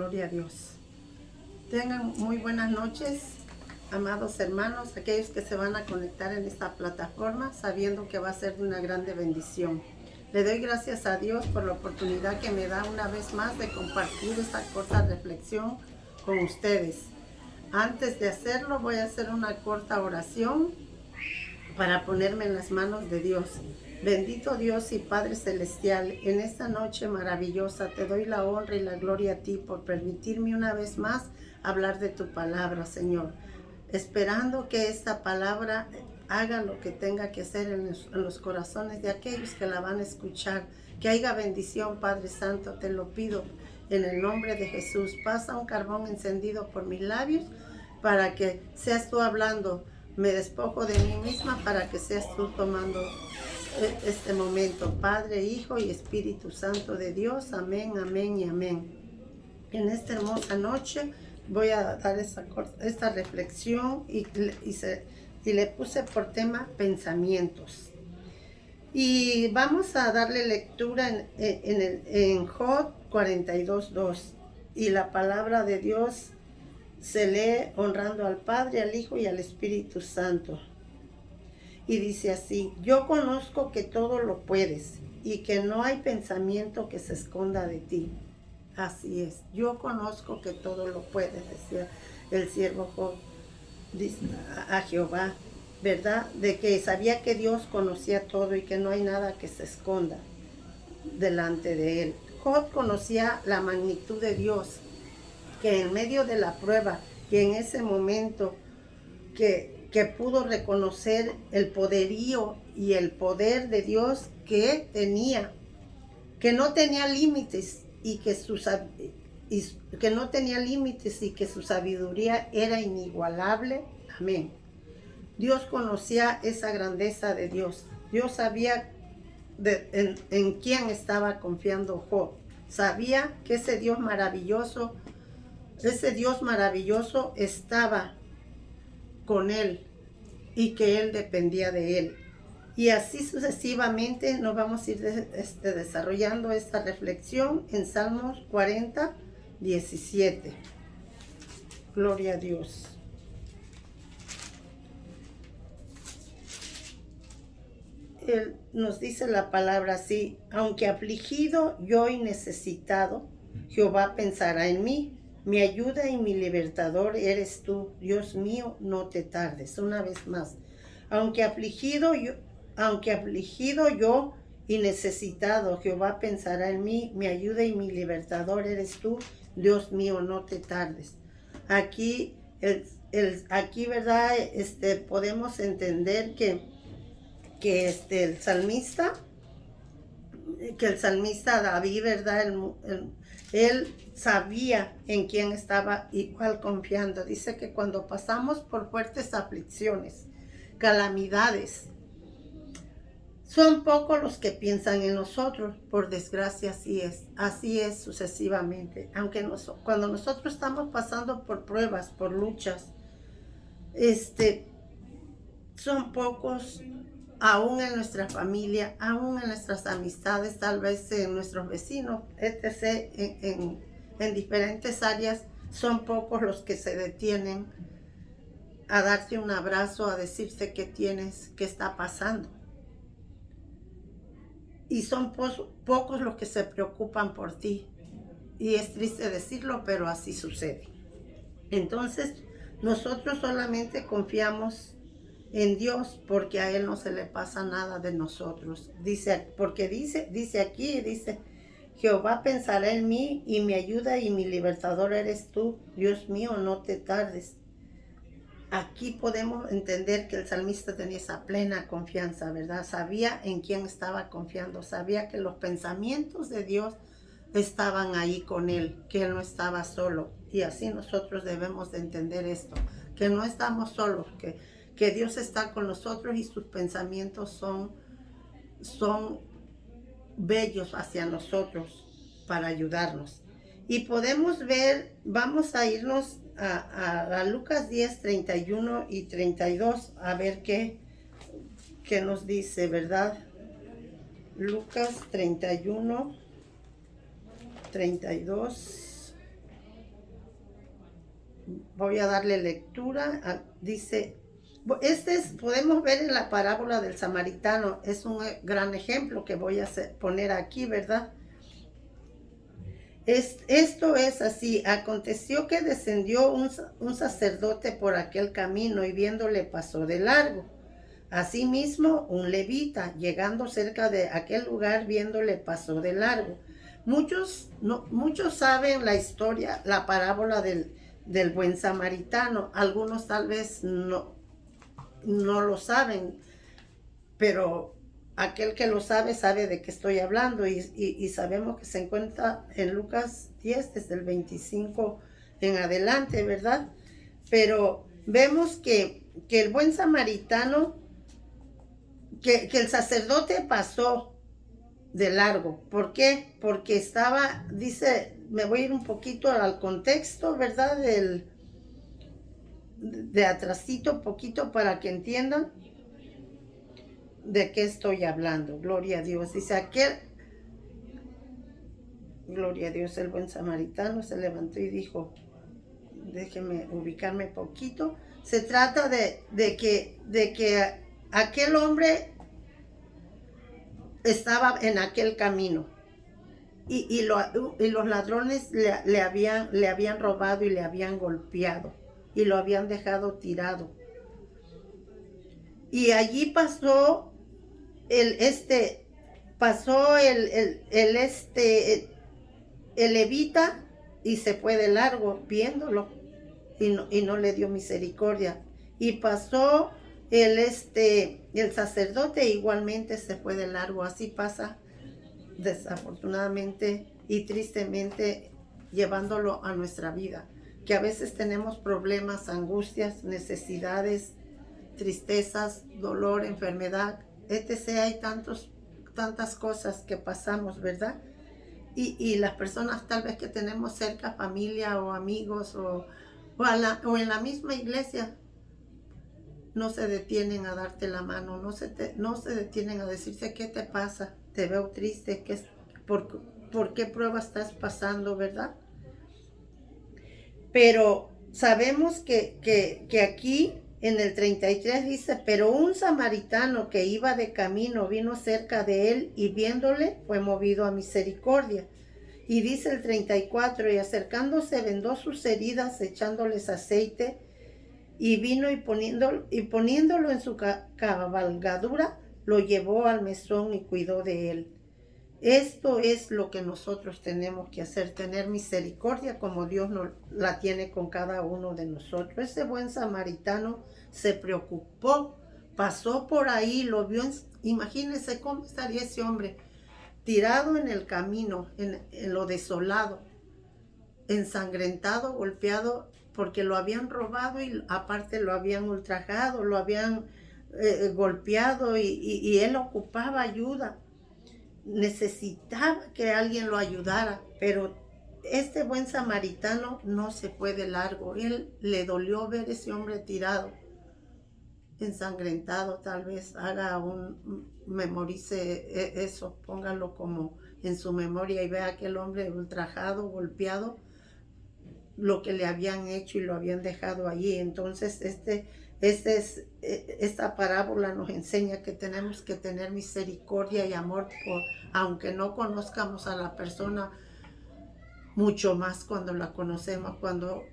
Gloria a Dios. Tengan muy buenas noches, amados hermanos, aquellos que se van a conectar en esta plataforma, sabiendo que va a ser de una grande bendición. Le doy gracias a Dios por la oportunidad que me da una vez más de compartir esta corta reflexión con ustedes. Antes de hacerlo, voy a hacer una corta oración para ponerme en las manos de Dios. Bendito Dios y Padre Celestial, en esta noche maravillosa te doy la honra y la gloria a ti por permitirme una vez más hablar de tu palabra, Señor. Esperando que esta palabra haga lo que tenga que hacer en los corazones de aquellos que la van a escuchar. Que haya bendición, Padre Santo, te lo pido en el nombre de Jesús. Pasa un carbón encendido por mis labios para que seas tú hablando. Me despojo de mí misma para que seas tú tomando este momento. Padre, Hijo y Espíritu Santo de Dios. Amén, amén y amén. En esta hermosa noche voy a dar esta reflexión y le puse por tema pensamientos. Y vamos a darle lectura en Job 42:2. Y la palabra de Dios se lee honrando al Padre, al Hijo y al Espíritu Santo. Y dice así: yo conozco que todo lo puedes y que no hay pensamiento que se esconda de ti. Así es, yo conozco que todo lo puedes, decía el siervo Job a Jehová, ¿verdad? De que sabía que Dios conocía todo y que no hay nada que se esconda delante de él. Job conocía la magnitud de Dios, que en medio de la prueba, que en ese momento que pudo reconocer el poderío y el poder de Dios que tenía, que no tenía límites y que no tenía límites y que su sabiduría era inigualable. Amén. Dios conocía esa grandeza de Dios. Dios sabía en quién estaba confiando Job. Sabía que ese Dios maravilloso estaba con él y que él dependía de él. Y así sucesivamente nos vamos a ir desarrollando esta reflexión en Salmos 40:17. Gloria a Dios. Él nos dice la palabra así: aunque afligido yo y necesitado, Jehová pensará en mí. Mi ayuda y mi libertador eres tú, Dios mío, no te tardes. Una vez más: aunque afligido yo y necesitado, Jehová pensará en mí. Mi ayuda y mi libertador eres tú, Dios mío, no te tardes. Aquí, ¿verdad? Podemos entender que el salmista David, ¿verdad? Él sabía en quién estaba igual confiando. Dice que cuando pasamos por fuertes aflicciones, calamidades, son pocos los que piensan en nosotros. Por desgracia, así es sucesivamente. Aunque cuando nosotros estamos pasando por pruebas, por luchas, son pocos, aún en nuestra familia, aún en nuestras amistades, tal vez en nuestros vecinos, etc., en diferentes áreas, son pocos los que se detienen a darte un abrazo, a decirte qué tienes, qué está pasando. Y son pocos los que se preocupan por ti. Y es triste decirlo, pero así sucede. Entonces, nosotros solamente confiamos en Dios, porque a Él no se le pasa nada de nosotros. Dice aquí, Jehová pensará en mí, y mi ayuda y mi libertador eres tú, Dios mío, no te tardes. Aquí podemos entender que el salmista tenía esa plena confianza, ¿verdad? Sabía en quién estaba confiando, sabía que los pensamientos de Dios estaban ahí con él, que él no estaba solo. Y así nosotros debemos de entender esto, que no estamos solos, que Dios está con nosotros y sus pensamientos son bellos hacia nosotros para ayudarnos. Y podemos ver, vamos a irnos a Lucas 10:31 y 32, a ver qué nos dice, ¿verdad? Lucas 31:32. voy a darle lectura. Dice, podemos ver en la parábola del samaritano, es un gran ejemplo que voy a poner aquí, ¿verdad? Esto es así: aconteció que descendió un sacerdote por aquel camino y viéndole pasó de largo. Asimismo, un levita, llegando cerca de aquel lugar, viéndole pasó de largo. Muchos saben la historia, la parábola del buen samaritano. Algunos tal vez no lo saben, pero aquel que lo sabe, sabe de qué estoy hablando, y sabemos que se encuentra en Lucas 10, desde el 25 en adelante, ¿verdad? Pero vemos que el buen samaritano, que el sacerdote pasó de largo. ¿Por qué? Porque estaba, dice, me voy a ir un poquito al contexto, ¿verdad? De atrasito, poquito, para que entiendan de qué estoy hablando. Gloria a Dios. Dice gloria a Dios, el buen samaritano se levantó y dijo, déjeme ubicarme poquito. Se trata de que aquel hombre estaba en aquel camino y los ladrones le habían robado y le habían golpeado y lo habían dejado tirado. Y allí pasó el levita y se fue de largo viéndolo y no le dio misericordia. Y pasó el sacerdote, igualmente se fue de largo. Así pasa desafortunadamente y tristemente, llevándolo a nuestra vida, que a veces tenemos problemas, angustias, necesidades, tristezas, dolor, enfermedad, etc. Hay tantas cosas que pasamos, ¿verdad? Y las personas tal vez que tenemos cerca, familia o amigos o en la misma iglesia, no se detienen a darte la mano, no se detienen a decirse qué te pasa, te veo triste, por qué prueba estás pasando, ¿verdad? Pero sabemos que aquí en el 33 dice, pero un samaritano que iba de camino vino cerca de él y viéndole fue movido a misericordia. Y dice el 34, y acercándose vendó sus heridas echándoles aceite, y vino y poniéndolo en su cabalgadura, lo llevó al mesón y cuidó de él. Esto es lo que nosotros tenemos que hacer, tener misericordia como Dios la tiene con cada uno de nosotros. Ese buen samaritano se preocupó, pasó por ahí, lo vio. Imagínense cómo estaría ese hombre tirado en el camino, en lo desolado, ensangrentado, golpeado, porque lo habían robado y aparte lo habían ultrajado, lo habían golpeado, y él ocupaba ayuda. Necesitaba que alguien lo ayudara, pero este buen samaritano no se fue de largo. Él le dolió ver ese hombre tirado, ensangrentado. Tal vez memorice eso, póngalo como en su memoria y vea a aquel hombre ultrajado, golpeado, lo que le habían hecho y lo habían dejado allí. Entonces esta parábola nos enseña que tenemos que tener misericordia y amor, aunque no conozcamos a la persona, mucho más cuando la conocemos, cuando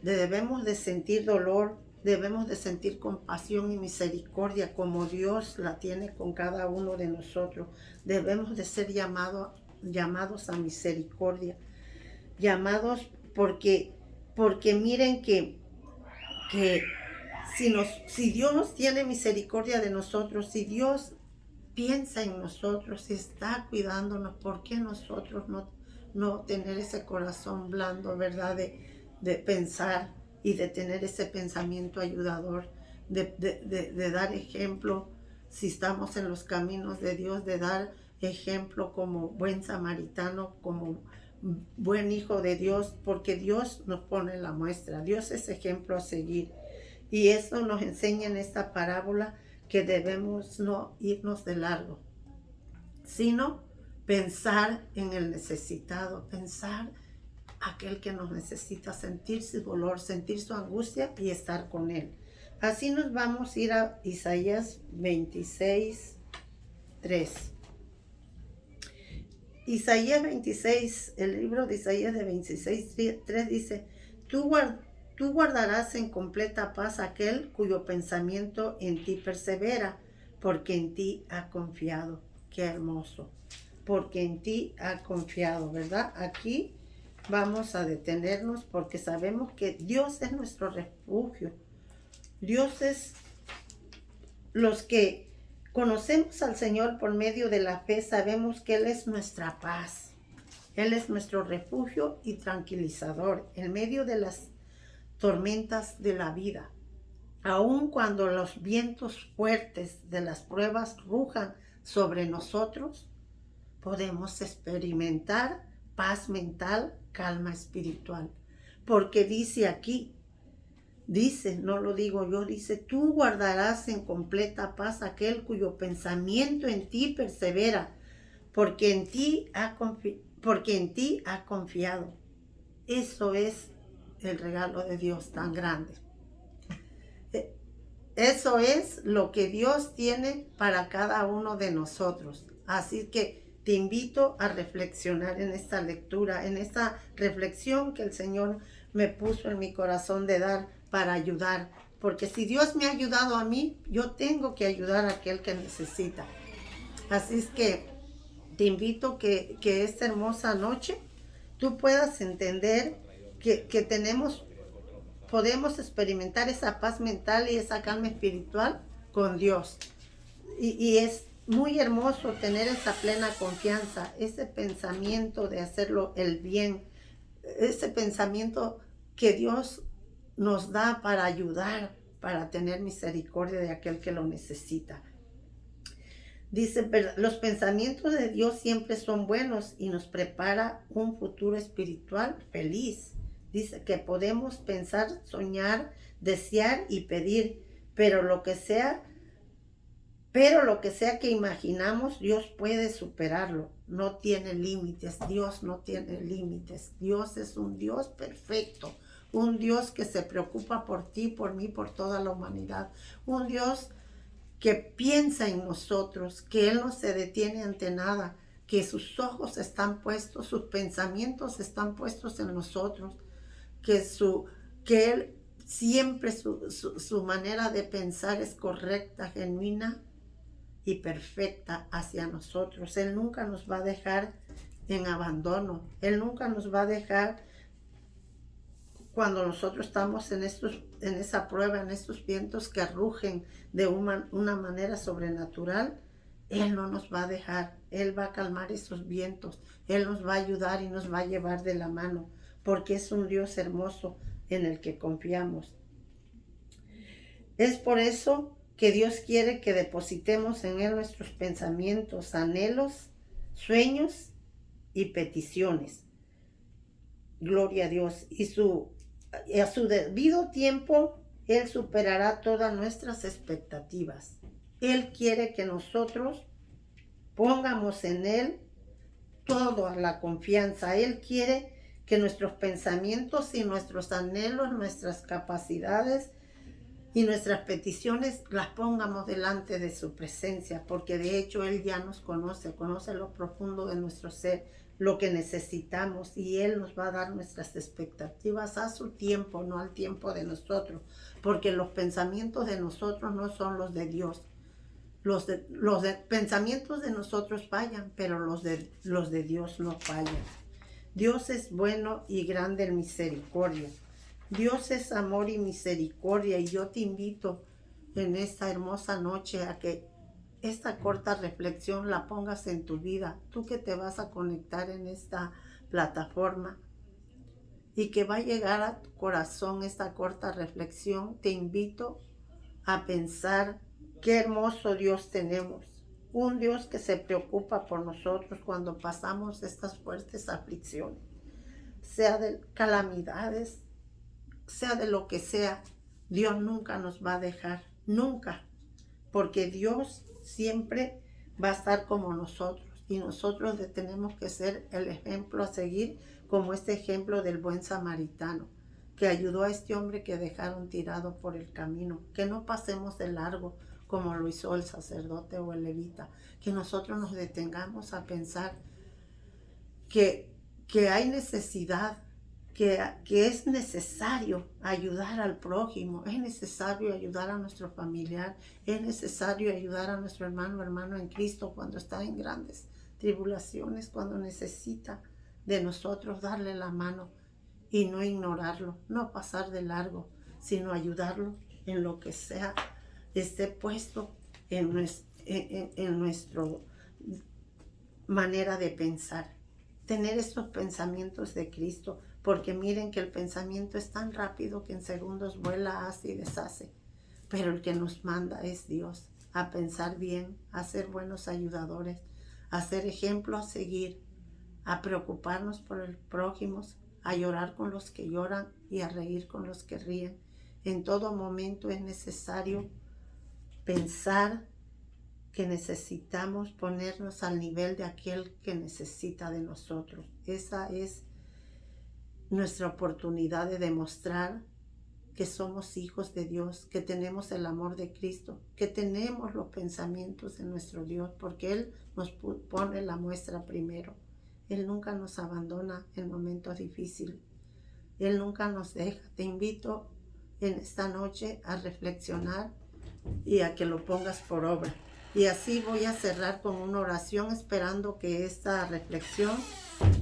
debemos de sentir dolor, debemos de sentir compasión y misericordia como Dios la tiene con cada uno de nosotros. Debemos de ser llamados a misericordia, llamados porque miren que si Dios tiene misericordia de nosotros, si Dios piensa en nosotros, si está cuidándonos, ¿por qué nosotros no tener ese corazón blando, verdad? De pensar y de tener ese pensamiento ayudador, de dar ejemplo, si estamos en los caminos de Dios, de dar ejemplo como buen samaritano, como buen hijo de Dios, porque Dios nos pone la muestra, Dios es ejemplo a seguir. Y eso nos enseña en esta parábola, que debemos no irnos de largo, sino pensar en el necesitado, pensar, aquel que nos necesita, sentir su dolor, sentir su angustia y estar con Él. Así nos vamos a ir a Isaías 26, 3. Isaías 26, el libro de Isaías de 26, 3 dice, tú guardarás en completa paz aquel cuyo pensamiento en ti persevera, porque en ti ha confiado. Qué hermoso. Porque en ti ha confiado, ¿verdad? Aquí vamos a detenernos porque sabemos que Dios es nuestro refugio. Dios es los que conocemos al Señor por medio de la fe, sabemos que Él es nuestra paz. Él es nuestro refugio y tranquilizador en medio de las tormentas de la vida. Aun cuando los vientos fuertes de las pruebas rujan sobre nosotros, podemos experimentar paz mental, calma espiritual. Porque dice aquí, dice, no lo digo yo, dice, tú guardarás en completa paz aquel cuyo pensamiento en ti persevera, porque en ti ha confiado. Eso es el regalo de Dios tan grande. Eso es lo que Dios tiene para cada uno de nosotros. Así que te invito a reflexionar en esta lectura, en esta reflexión que el Señor me puso en mi corazón de dar para ayudar. Porque si Dios me ha ayudado a mí, yo tengo que ayudar a aquel que necesita. Así es que te invito que esta hermosa noche tú puedas entender que podemos experimentar esa paz mental y esa calma espiritual con Dios. Y es muy hermoso tener esa plena confianza, ese pensamiento de hacerlo el bien, ese pensamiento que Dios nos da para ayudar, para tener misericordia de aquel que lo necesita. Dice, los pensamientos de Dios siempre son buenos y nos prepara un futuro espiritual feliz. Dice que podemos pensar, soñar, desear y pedir, pero lo que sea que imaginamos, Dios puede superarlo. No tiene límites. Dios no tiene límites. Dios es un Dios perfecto. Un Dios que se preocupa por ti, por mí, por toda la humanidad. Un Dios que piensa en nosotros, que Él no se detiene ante nada, que sus ojos están puestos, sus pensamientos están puestos en nosotros, que Él siempre su manera de pensar es correcta, genuina y perfecta hacia nosotros. Él nunca nos va a dejar en abandono. Él nunca nos va a dejar cuando nosotros estamos en esa prueba, en estos vientos que rugen de una manera sobrenatural. Él no nos va a dejar. Él va a calmar esos vientos. Él nos va a ayudar y nos va a llevar de la mano, porque es un Dios hermoso en el que confiamos. Es por eso que Dios quiere que depositemos en Él nuestros pensamientos, anhelos, sueños y peticiones. Gloria a Dios. Y a su debido tiempo, Él superará todas nuestras expectativas. Él quiere que nosotros pongamos en Él toda la confianza. Él quiere que nuestros pensamientos y nuestros anhelos, nuestras capacidades y nuestras peticiones las pongamos delante de su presencia, porque de hecho Él ya nos conoce lo profundo de nuestro ser, lo que necesitamos, y Él nos va a dar nuestras expectativas a su tiempo, no al tiempo de nosotros, porque los pensamientos de nosotros no son los de Dios. Los pensamientos de nosotros fallan, pero los de Dios no fallan. Dios es bueno y grande en misericordia. Dios es amor y misericordia, y yo te invito en esta hermosa noche a que esta corta reflexión la pongas en tu vida. Tú que te vas a conectar en esta plataforma y que va a llegar a tu corazón esta corta reflexión, te invito a pensar qué hermoso Dios tenemos. Un Dios que se preocupa por nosotros cuando pasamos estas fuertes aflicciones, sea de calamidades, sea de lo que sea. Dios nunca nos va a dejar, nunca, porque Dios siempre va a estar como nosotros. y nosotros tenemos que ser el ejemplo a seguir, como este ejemplo del buen samaritano que ayudó a este hombre que dejaron tirado por el camino. Que no pasemos de largo como lo hizo el sacerdote o el levita, que nosotros nos detengamos a pensar que hay necesidad, que es necesario ayudar al prójimo, es necesario ayudar a nuestro familiar, es necesario ayudar a nuestro hermano en Cristo cuando está en grandes tribulaciones, cuando necesita de nosotros darle la mano y no ignorarlo, no pasar de largo, sino ayudarlo en lo que sea esté puesto en nuestra manera de pensar. Tener estos pensamientos de Cristo, porque miren que el pensamiento es tan rápido que en segundos vuela, hace y deshace. Pero el que nos manda es Dios, a pensar bien, a ser buenos ayudadores, a ser ejemplo a seguir, a preocuparnos por el prójimo, a llorar con los que lloran y a reír con los que ríen. En todo momento es necesario pensar que necesitamos ponernos al nivel de aquel que necesita de nosotros. Esa es nuestra oportunidad de demostrar que somos hijos de Dios, que tenemos el amor de Cristo, que tenemos los pensamientos de nuestro Dios, porque Él nos pone la muestra primero. Él nunca nos abandona en momentos difíciles. Él nunca nos deja. Te invito en esta noche a reflexionar y a que lo pongas por obra. Y así voy a cerrar con una oración, esperando que esta reflexión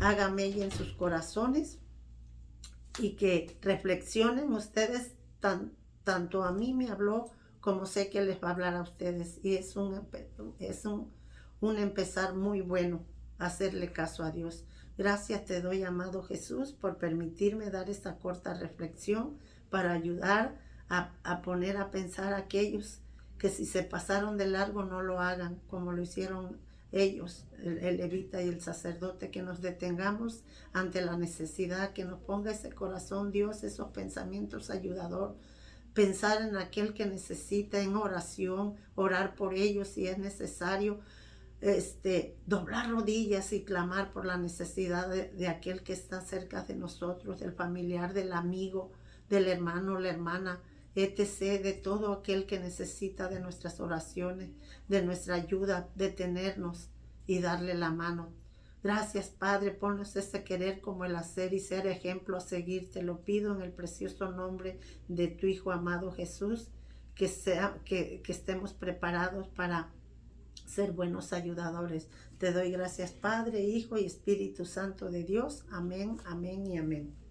haga mella en sus corazones y que reflexionen ustedes. Tanto a mí me habló como sé que les va a hablar a ustedes, y es un empezar muy bueno, hacerle caso a Dios. Gracias te doy, amado Jesús, por permitirme dar esta corta reflexión para ayudar a poner a pensar a aquellos que si se pasaron de largo no lo hagan como lo hicieron ellos, el levita y el sacerdote, que nos detengamos ante la necesidad, que nos ponga ese corazón, Dios, esos pensamientos ayudador, pensar en aquel que necesita, en oración, orar por ellos si es necesario, doblar rodillas y clamar por la necesidad de aquel que está cerca de nosotros, del familiar, del amigo, del hermano, la hermana, etc., de todo aquel que necesita de nuestras oraciones, de nuestra ayuda, de tenernos y darle la mano. Gracias, Padre, ponnos ese querer como el hacer y ser ejemplo a seguir. Te lo pido en el precioso nombre de tu Hijo amado Jesús, que estemos preparados para ser buenos ayudadores. Te doy gracias, Padre, Hijo y Espíritu Santo de Dios. Amén, amén y amén.